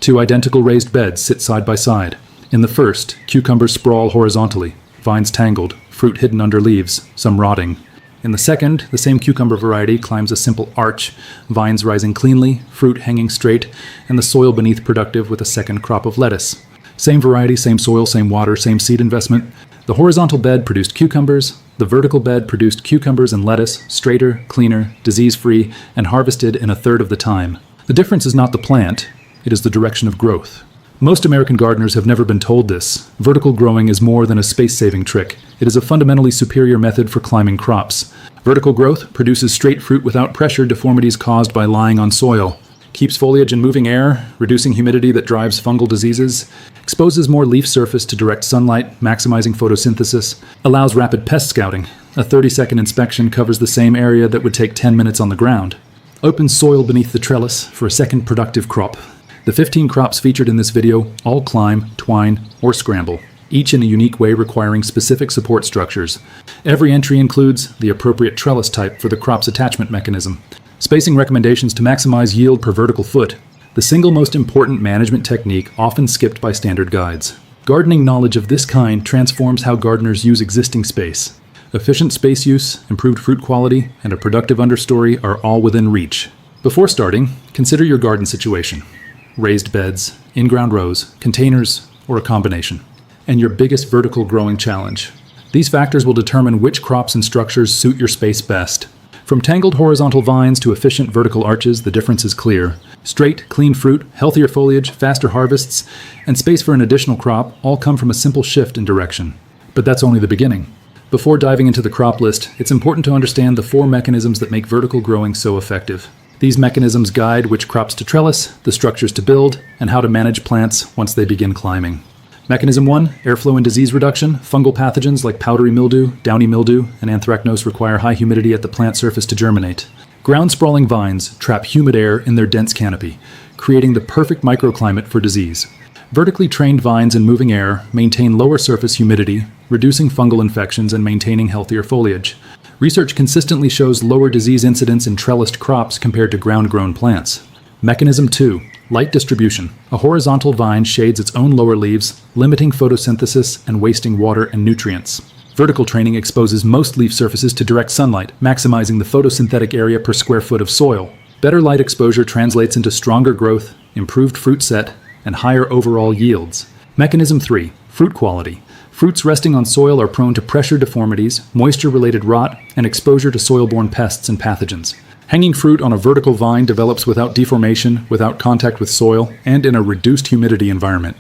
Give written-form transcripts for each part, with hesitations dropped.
Two identical raised beds sit side by side. In the first, cucumbers sprawl horizontally, vines tangled, fruit hidden under leaves, some rotting. In the second, the same cucumber variety climbs a simple arch, vines rising cleanly, fruit hanging straight, and the soil beneath productive with a second crop of lettuce. Same variety, same soil, same water, same seed investment. The horizontal bed produced cucumbers. The vertical bed produced cucumbers and lettuce, straighter, cleaner, disease-free, and harvested in a third of the time. The difference is not the plant, it is the direction of growth. Most American gardeners have never been told this. Vertical growing is more than a space-saving trick. It is a fundamentally superior method for climbing crops. Vertical growth produces straight fruit without pressure deformities caused by lying on soil, keeps foliage in moving air, reducing humidity that drives fungal diseases, exposes more leaf surface to direct sunlight, maximizing photosynthesis, allows rapid pest scouting. A 30-second inspection covers the same area that would take 10 minutes on the ground. Opens soil beneath the trellis for a second productive crop. The 15 crops featured in this video all climb, twine, or scramble, each in a unique way requiring specific support structures. Every entry includes the appropriate trellis type for the crop's attachment mechanism, spacing recommendations to maximize yield per vertical foot, the single most important management technique often skipped by standard guides. Gardening knowledge of this kind transforms how gardeners use existing space. Efficient space use, improved fruit quality, and a productive understory are all within reach. Before starting, consider your garden situation. Raised beds, in-ground rows, containers, or a combination. And your biggest vertical growing challenge. These factors will determine which crops and structures suit your space best. From tangled horizontal vines to efficient vertical arches, the difference is clear. Straight, clean fruit, healthier foliage, faster harvests, and space for an additional crop all come from a simple shift in direction. But that's only the beginning. Before diving into the crop list, it's important to understand the 4 mechanisms that make vertical growing so effective. These mechanisms guide which crops to trellis, the structures to build, and how to manage plants once they begin climbing. Mechanism 1, airflow and disease reduction. Fungal pathogens like powdery mildew, downy mildew, and anthracnose require high humidity at the plant surface to germinate. Ground sprawling vines trap humid air in their dense canopy, creating the perfect microclimate for disease. Vertically trained vines in moving air maintain lower surface humidity, reducing fungal infections and maintaining healthier foliage. Research consistently shows lower disease incidence in trellised crops compared to ground-grown plants. Mechanism 2, light distribution. A horizontal vine shades its own lower leaves, limiting photosynthesis and wasting water and nutrients. Vertical training exposes most leaf surfaces to direct sunlight, maximizing the photosynthetic area per square foot of soil. Better light exposure translates into stronger growth, improved fruit set, and higher overall yields. Mechanism 3, fruit quality. Fruits resting on soil are prone to pressure deformities, moisture-related rot, and exposure to soil-borne pests and pathogens. Hanging fruit on a vertical vine develops without deformation, without contact with soil, and in a reduced humidity environment,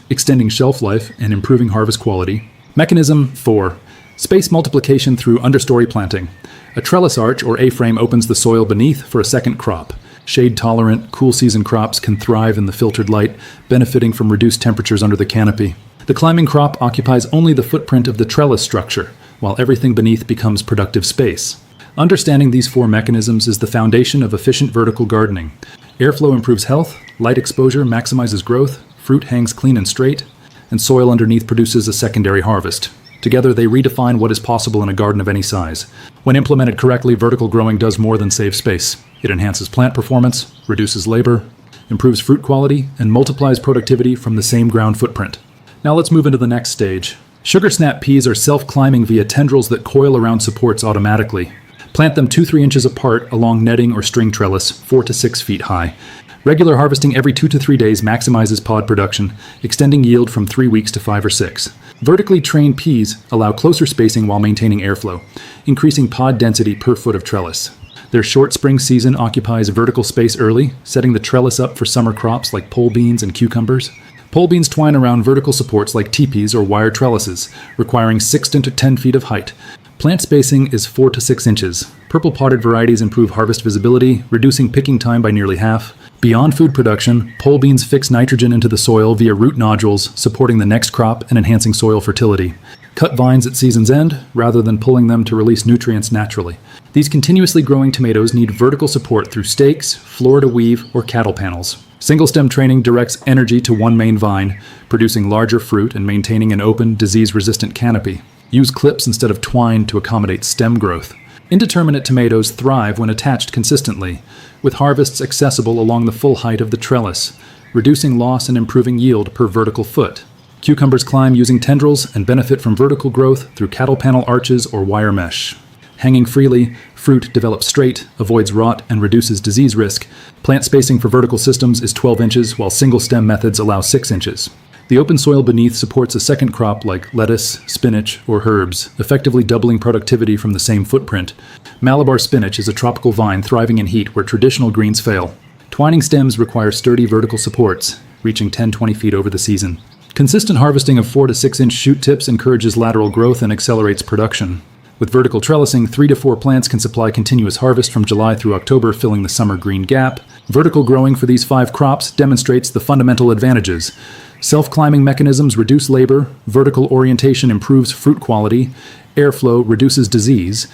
extending shelf life and improving harvest quality. Mechanism 4, space multiplication through understory planting. A trellis arch or A-frame opens the soil beneath for a second crop. Shade-tolerant, cool-season crops can thrive in the filtered light, benefiting from reduced temperatures under the canopy. The climbing crop occupies only the footprint of the trellis structure, while everything beneath becomes productive space. Understanding these 4 mechanisms is the foundation of efficient vertical gardening. Airflow improves health, light exposure maximizes growth, fruit hangs clean and straight, and soil underneath produces a secondary harvest. Together, they redefine what is possible in a garden of any size. When implemented correctly, vertical growing does more than save space. It enhances plant performance, reduces labor, improves fruit quality, and multiplies productivity from the same ground footprint. Now let's move into the next stage. Sugar snap peas are self-climbing via tendrils that coil around supports automatically. Plant them 2-3 inches apart along netting or string trellis, 4 to 6 feet high. Regular harvesting every 2 to 3 days maximizes pod production, extending yield from 3 weeks to 5 or 6. Vertically trained peas allow closer spacing while maintaining airflow, increasing pod density per foot of trellis. Their short spring season occupies vertical space early, setting the trellis up for summer crops like pole beans and cucumbers. Pole beans twine around vertical supports like teepees or wire trellises, requiring 6 to 10 feet of height. Plant spacing is 4 to 6 inches. Purple potted varieties improve harvest visibility, reducing picking time by nearly half. Beyond food production, pole beans fix nitrogen into the soil via root nodules, supporting the next crop and enhancing soil fertility. Cut vines at season's end, rather than pulling them to release nutrients naturally. These continuously growing tomatoes need vertical support through stakes, floor-to-weave, or cattle panels. Single-stem training directs energy to one main vine, producing larger fruit and maintaining an open, disease-resistant canopy. Use clips instead of twine to accommodate stem growth. Indeterminate tomatoes thrive when attached consistently, with harvests accessible along the full height of the trellis. reducing loss and improving yield per vertical foot. Cucumbers climb using tendrils and benefit from vertical growth through cattle panel arches or wire mesh. Hanging freely, fruit develops straight, avoids rot, and reduces disease risk. Plant spacing for vertical systems is 12 inches, while single-stem methods allow 6 inches. The open soil beneath supports a second crop like lettuce, spinach, or herbs, effectively doubling productivity from the same footprint. Malabar spinach is a tropical vine thriving in heat where traditional greens fail. Twining stems require sturdy vertical supports, reaching 10-20 feet over the season. Consistent harvesting of 4 to 6 inch shoot tips encourages lateral growth and accelerates production. With vertical trellising, 3 to 4 plants can supply continuous harvest from July through October, filling the summer green gap. Vertical growing for these 5 crops demonstrates the fundamental advantages. Self-climbing mechanisms reduce labor, vertical orientation improves fruit quality, airflow reduces disease,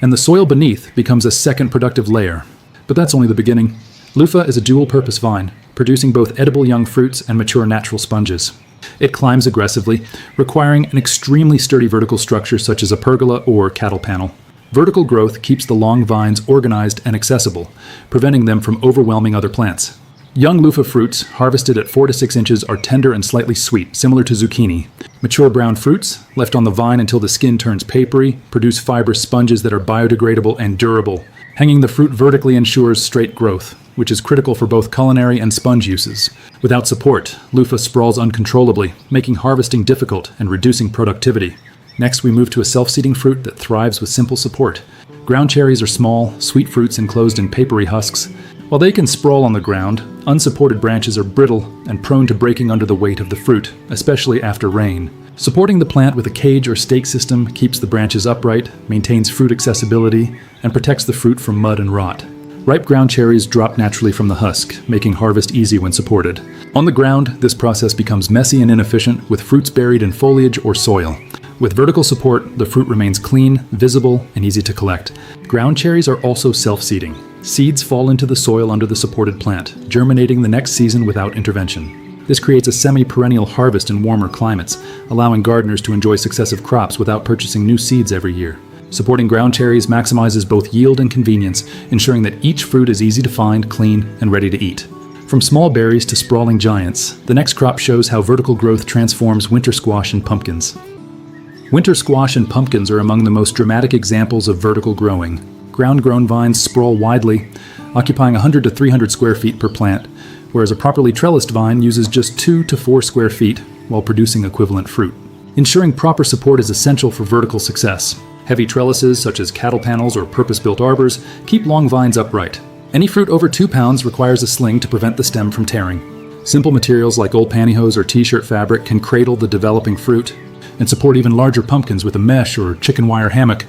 and the soil beneath becomes a second productive layer. But that's only the beginning. Loofah is a dual-purpose vine, producing both edible young fruits and mature natural sponges. It climbs aggressively, requiring an extremely sturdy vertical structure such as a pergola or cattle panel. Vertical growth keeps the long vines organized and accessible, preventing them from overwhelming other plants. Young loofah fruits, harvested at 4 to 6 inches, are tender and slightly sweet, similar to zucchini. Mature brown fruits, left on the vine until the skin turns papery, produce fibrous sponges that are biodegradable and durable. Hanging the fruit vertically ensures straight growth, which is critical for both culinary and sponge uses. Without support, loofah sprawls uncontrollably, making harvesting difficult and reducing productivity. Next, we move to a self-seeding fruit that thrives with simple support. Ground cherries are small, sweet fruits enclosed in papery husks. While they can sprawl on the ground, unsupported branches are brittle and prone to breaking under the weight of the fruit, especially after rain. Supporting the plant with a cage or stake system keeps the branches upright, maintains fruit accessibility, and protects the fruit from mud and rot. Ripe ground cherries drop naturally from the husk, making harvest easy when supported. On the ground, this process becomes messy and inefficient, with fruits buried in foliage or soil. With vertical support, the fruit remains clean, visible, and easy to collect. Ground cherries are also self-seeding. Seeds fall into the soil under the supported plant, germinating the next season without intervention. This creates a semi-perennial harvest in warmer climates, allowing gardeners to enjoy successive crops without purchasing new seeds every year. Supporting ground cherries maximizes both yield and convenience, ensuring that each fruit is easy to find, clean, and ready to eat. From small berries to sprawling giants, the next crop shows how vertical growth transforms winter squash and pumpkins. Winter squash and pumpkins are among the most dramatic examples of vertical growing. Ground-grown vines sprawl widely, occupying 100 to 300 square feet per plant, whereas a properly trellised vine uses just 2 to 4 square feet while producing equivalent fruit. Ensuring proper support is essential for vertical success. Heavy trellises, such as cattle panels or purpose-built arbors, keep long vines upright. Any fruit over 2 pounds requires a sling to prevent the stem from tearing. Simple materials like old pantyhose or t-shirt fabric can cradle the developing fruit and support even larger pumpkins with a mesh or chicken wire hammock.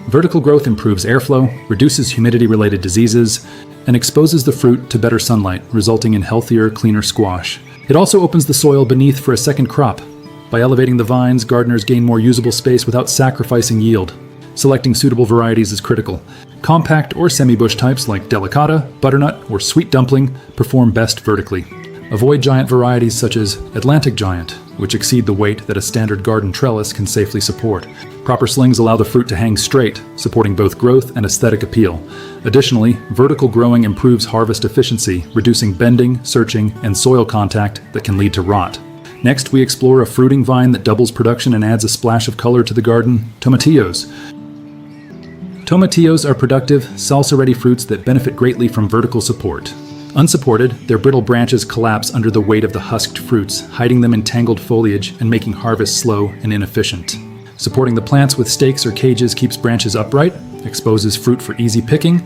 Vertical growth improves airflow, reduces humidity-related diseases, and exposes the fruit to better sunlight, resulting in healthier, cleaner squash. It also opens the soil beneath for a second crop. By elevating the vines, gardeners gain more usable space without sacrificing yield. Selecting suitable varieties is critical. Compact or semi-bush types like delicata, butternut, or sweet dumpling perform best vertically. Avoid giant varieties such as Atlantic giant, which exceed the weight that a standard garden trellis can safely support. Proper slings allow the fruit to hang straight, supporting both growth and aesthetic appeal. Additionally, vertical growing improves harvest efficiency, reducing bending, searching, and soil contact that can lead to rot. Next, we explore a fruiting vine that doubles production and adds a splash of color to the garden: Tomatillos. Tomatillos are productive, salsa-ready fruits that benefit greatly from vertical support. Unsupported, their brittle branches collapse under the weight of the husked fruits, hiding them in tangled foliage and making harvest slow and inefficient. Supporting the plants with stakes or cages keeps branches upright, exposes fruit for easy picking,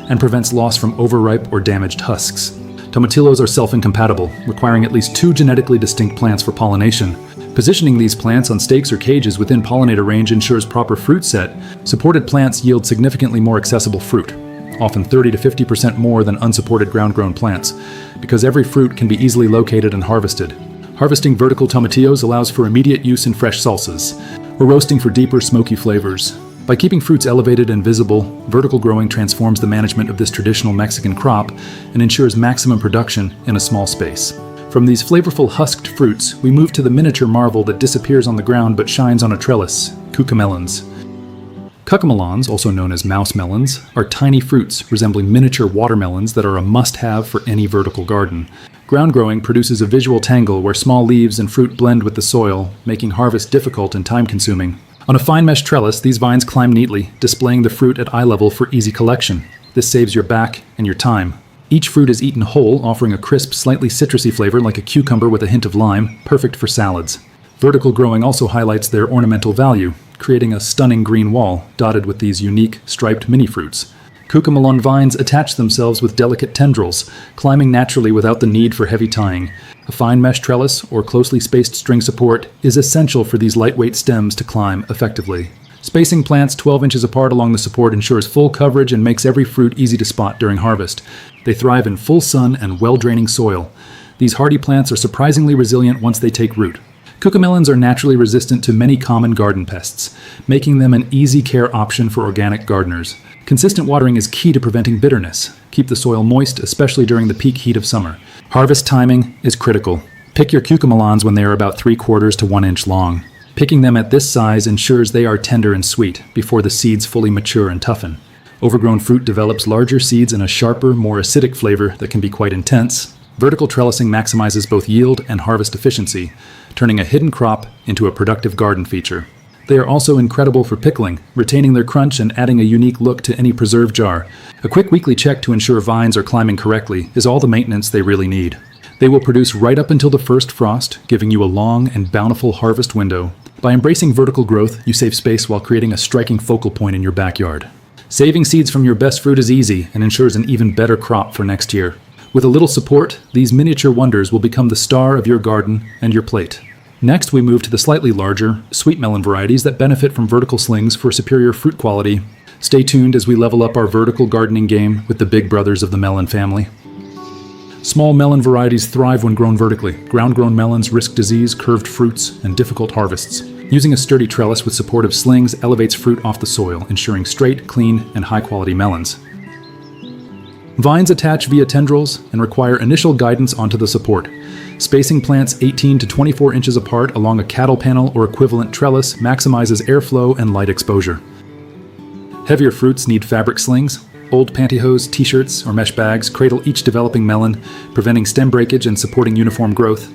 and prevents loss from overripe or damaged husks. Tomatillos are self-incompatible, requiring at least 2 genetically distinct plants for pollination. Positioning these plants on stakes or cages within pollinator range ensures proper fruit set. Supported plants yield significantly more accessible fruit, often 30 to 50% more than unsupported ground-grown plants, because every fruit can be easily located and harvested. Harvesting vertical tomatillos allows for immediate use in fresh salsas, or roasting for deeper, smoky flavors. By keeping fruits elevated and visible, vertical growing transforms the management of this traditional Mexican crop and ensures maximum production in a small space. From these flavorful husked fruits, we move to the miniature marvel that disappears on the ground but shines on a trellis: Cucamelons. Cucamelons, also known as mouse melons, are tiny fruits resembling miniature watermelons that are a must-have for any vertical garden. Ground growing produces a visual tangle where small leaves and fruit blend with the soil, making harvest difficult and time-consuming. On a fine mesh trellis, these vines climb neatly, displaying the fruit at eye level for easy collection. This saves your back and your time. Each fruit is eaten whole, offering a crisp, slightly citrusy flavor like a cucumber with a hint of lime, perfect for salads. Vertical growing also highlights their ornamental value, creating a stunning green wall dotted with these unique, striped mini-fruits. Cucamelon vines attach themselves with delicate tendrils, climbing naturally without the need for heavy tying. A fine mesh trellis or closely spaced string support is essential for these lightweight stems to climb effectively. Spacing plants 12 inches apart along the support ensures full coverage and makes every fruit easy to spot during harvest. They thrive in full sun and well-draining soil. These hardy plants are surprisingly resilient once they take root. Cucamelons are naturally resistant to many common garden pests, making them an easy care option for organic gardeners. Consistent watering is key to preventing bitterness. Keep the soil moist, especially during the peak heat of summer. Harvest timing is critical. Pick your cucamelons when they are about 3/4 to 1 inch long. Picking them at this size ensures they are tender and sweet before the seeds fully mature and toughen. Overgrown fruit develops larger seeds and a sharper, more acidic flavor that can be quite intense. Vertical trellising maximizes both yield and harvest efficiency, turning a hidden crop into a productive garden feature. They are also incredible for pickling, retaining their crunch and adding a unique look to any preserve jar. A quick weekly check to ensure vines are climbing correctly is all the maintenance they really need. They will produce right up until the first frost, giving you a long and bountiful harvest window. By embracing vertical growth, you save space while creating a striking focal point in your backyard. Saving seeds from your best fruit is easy and ensures an even better crop for next year. With a little support, these miniature wonders will become the star of your garden and your plate. Next, we move to the slightly larger, sweet melon varieties that benefit from vertical slings for superior fruit quality. Stay tuned as we level up our vertical gardening game with the big brothers of the melon family. Small melon varieties thrive when grown vertically. Ground-grown melons risk disease, curved fruits, and difficult harvests. Using a sturdy trellis with supportive slings elevates fruit off the soil, ensuring straight, clean, and high-quality melons. Vines attach via tendrils and require initial guidance onto the support. Spacing plants 18 to 24 inches apart along a cattle panel or equivalent trellis maximizes airflow and light exposure. Heavier fruits need fabric slings. Old pantyhose, t-shirts, or mesh bags cradle each developing melon, preventing stem breakage and supporting uniform growth.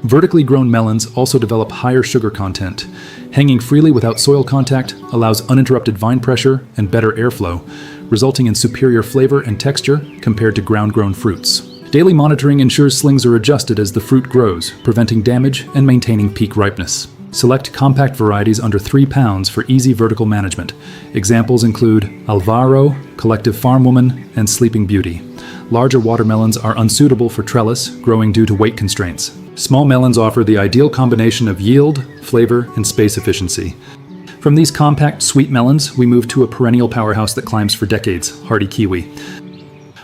Vertically grown melons also develop higher sugar content. Hanging freely without soil contact allows uninterrupted vine pressure and better airflow, resulting in superior flavor and texture compared to ground-grown fruits. Daily monitoring ensures slings are adjusted as the fruit grows, preventing damage and maintaining peak ripeness. Select compact varieties under 3 pounds for easy vertical management. Examples include Alvaro, Collective Farmwoman, and Sleeping Beauty. Larger watermelons are unsuitable for trellis, growing due to weight constraints. Small melons offer the ideal combination of yield, flavor, and space efficiency. From these compact, sweet melons, we move to a perennial powerhouse that climbs for decades, hardy kiwi.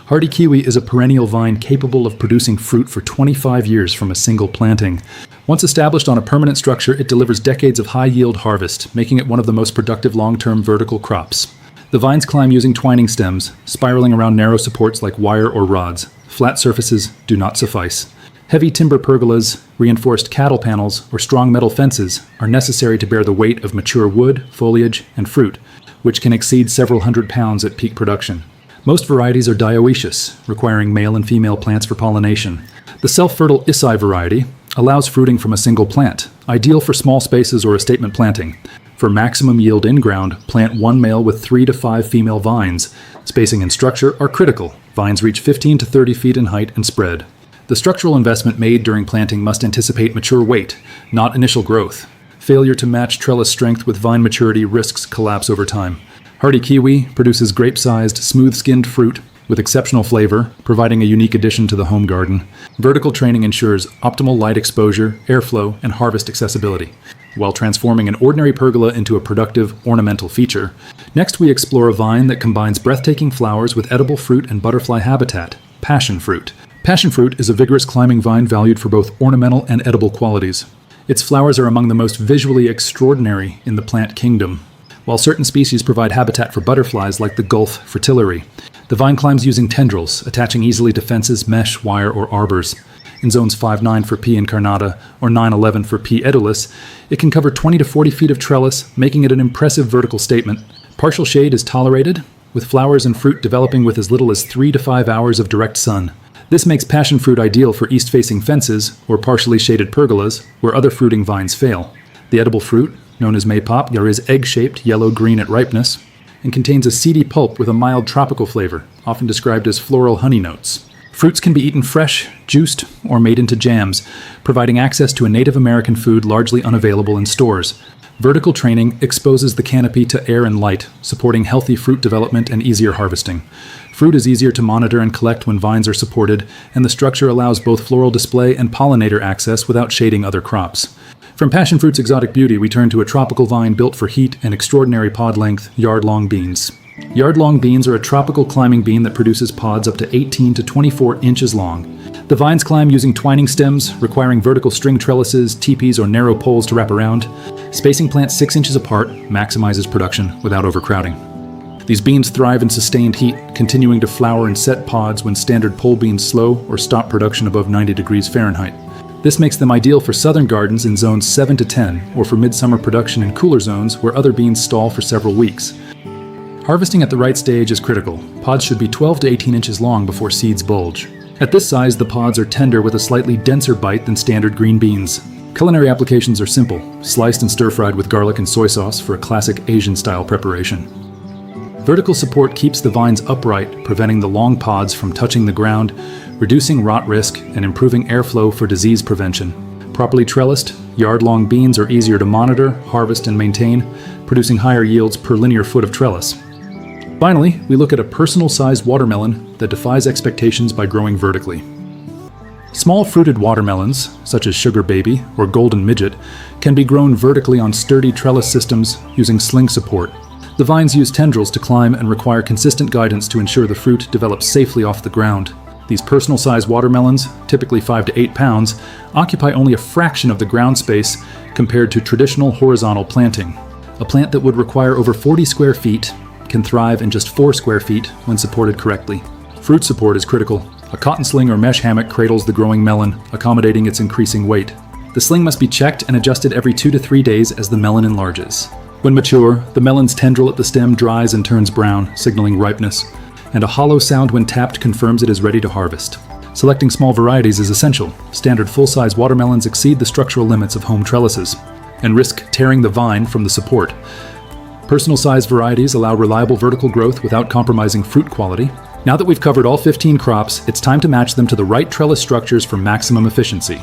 Hardy kiwi is a perennial vine capable of producing fruit for 25 years from a single planting. Once established on a permanent structure, it delivers decades of high-yield harvest, making it one of the most productive long-term vertical crops. The vines climb using twining stems, spiraling around narrow supports like wire or rods. Flat surfaces do not suffice. Heavy timber pergolas, reinforced cattle panels, or strong metal fences are necessary to bear the weight of mature wood, foliage, and fruit, which can exceed several hundred pounds at peak production. Most varieties are dioecious, requiring male and female plants for pollination. The self-fertile Issai variety allows fruiting from a single plant, ideal for small spaces or estate planting. For maximum yield in-ground, plant one male with 3 to 5 female vines. Spacing and structure are critical. Vines reach 15 to 30 feet in height and spread. The structural investment made during planting must anticipate mature weight, not initial growth. Failure to match trellis strength with vine maturity risks collapse over time. Hardy kiwi produces grape-sized, smooth-skinned fruit with exceptional flavor, providing a unique addition to the home garden. Vertical training ensures optimal light exposure, airflow, and harvest accessibility, while transforming an ordinary pergola into a productive, ornamental feature. Next, we explore a vine that combines breathtaking flowers with edible fruit and butterfly habitat, passion fruit. Passion fruit is a vigorous climbing vine valued for both ornamental and edible qualities. Its flowers are among the most visually extraordinary in the plant kingdom. While certain species provide habitat for butterflies like the Gulf fritillary, the vine climbs using tendrils, attaching easily to fences, mesh, wire, or arbors. In zones 5-9 for P. incarnata or 9-11 for P. edulis, it can cover 20 to 40 feet of trellis, making it an impressive vertical statement. Partial shade is tolerated, with flowers and fruit developing with as little as 3 to 5 hours of direct sun. This makes passion fruit ideal for east-facing fences or partially shaded pergolas where other fruiting vines fail. The edible fruit, known as Maypop, is egg-shaped, yellow-green at ripeness, and contains a seedy pulp with a mild tropical flavor, often described as floral honey notes. Fruits can be eaten fresh, juiced, or made into jams, providing access to a Native American food largely unavailable in stores. Vertical training exposes the canopy to air and light, supporting healthy fruit development and easier harvesting. Fruit is easier to monitor and collect when vines are supported, and the structure allows both floral display and pollinator access without shading other crops. From passion fruit's exotic beauty, we turn to a tropical vine built for heat and extraordinary pod length, yard-long beans. Yard-long beans are a tropical climbing bean that produces pods up to 18 to 24 inches long. The vines climb using twining stems, requiring vertical string trellises, teepees, or narrow poles to wrap around. Spacing plants 6 inches apart maximizes production without overcrowding. These beans thrive in sustained heat, continuing to flower and set pods when standard pole beans slow or stop production above 90 degrees Fahrenheit. This makes them ideal for southern gardens in zones 7 to 10, or for midsummer production in cooler zones where other beans stall for several weeks. Harvesting at the right stage is critical. Pods should be 12 to 18 inches long before seeds bulge. At this size, the pods are tender with a slightly denser bite than standard green beans. Culinary applications are simple, sliced and stir-fried with garlic and soy sauce for a classic Asian-style preparation. Vertical support keeps the vines upright, preventing the long pods from touching the ground, reducing rot risk, and improving airflow for disease prevention. Properly trellised, yard-long beans are easier to monitor, harvest, and maintain, producing higher yields per linear foot of trellis. Finally, we look at a personal-sized watermelon that defies expectations by growing vertically. Small fruited watermelons, such as Sugar Baby or Golden Midget, can be grown vertically on sturdy trellis systems using sling support. The vines use tendrils to climb and require consistent guidance to ensure the fruit develops safely off the ground. These personal-sized watermelons, typically 5 to 8 pounds, occupy only a fraction of the ground space compared to traditional horizontal planting. A plant that would require over 40 square feet can thrive in just 4 square feet when supported correctly. Fruit support is critical. A cotton sling or mesh hammock cradles the growing melon, accommodating its increasing weight. The sling must be checked and adjusted every 2 to 3 days as the melon enlarges. When mature, the melon's tendril at the stem dries and turns brown, signaling ripeness, and a hollow sound when tapped confirms it is ready to harvest. Selecting small varieties is essential. Standard full-size watermelons exceed the structural limits of home trellises and risk tearing the vine from the support. Personal-sized varieties allow reliable vertical growth without compromising fruit quality. Now that we've covered all 15 crops, it's time to match them to the right trellis structures for maximum efficiency.